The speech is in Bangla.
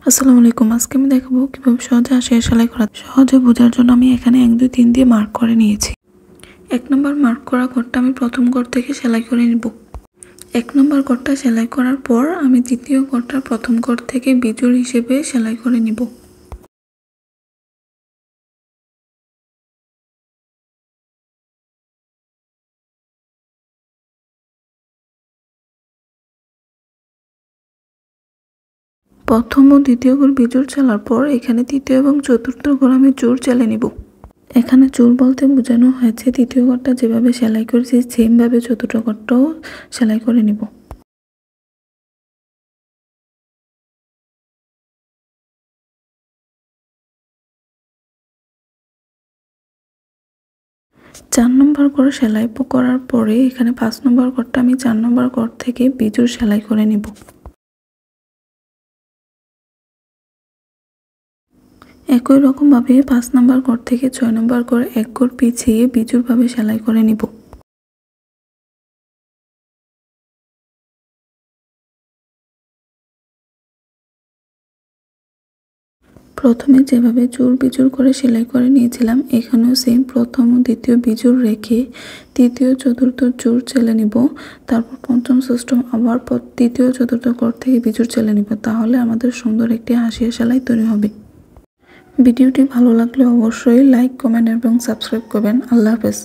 আসসালামু আলাইকুম। আজকে আমি দেখাবো কিভাবে সহজে হাসিয়া সেলাই করা। সহজে বোঝার জন্য আমি এখানে 1 2 3 দিয়ে মার্ক করে নিয়েছি। 1 নম্বর মার্ক করা ঘরটা আমি প্রথম ঘর থেকে সেলাই করে নিব। 1 নম্বর ঘরটা সেলাই করার পর আমি দ্বিতীয় ঘরটা প্রথম ঘর থেকে বিজোড় হিসেবে সেলাই করে নিব। প্রথম ও দ্বিতীয় ঘর বিজোড় চালার পর এখানে তৃতীয় এবং চতুর্থ ঘর আমি জোড় চালিয়ে নিব। এখানে জোড় বলতে বোঝানো হয়েছে তৃতীয় ঘরটা যেভাবে সেলাই করেছি সেম ভাবে চতুর্থ ঘরটাও সেলাই করে নিব। চার নম্বর করে সেলাই করার পরে এখানে 5 নম্বর ঘরটা আমি 4 নম্বর ঘর থেকে বিজোড় সেলাই করে নিব। একই রকম ভাবে 5 নম্বর ঘর থেকে 6 নম্বর ঘর এক ঘর পিছিয়ে বিজোড় ভাবে সেলাই করে নিব। প্রথমে যেভাবে জোড় বিজোড় করে সেলাই করে নিয়েছিলাম এখানেও সেম প্রথম ও দ্বিতীয় বিজোড় রেখে তৃতীয় চতুর্থ জোড় চেলে নিব। তারপর পঞ্চম ষষ্ঠম আবার তৃতীয় চতুর্থ ঘর থেকে বিজোড় চেলে নিব। তাহলে আমাদের সুন্দর একটি হাসিয়া সেলাই তৈরি হবে। ভিডিওটি ভালো লাগলে অবশ্যই লাইক, কমেন্ট এবং সাবস্ক্রাইব করবেন। আল্লাহ হাফেজ।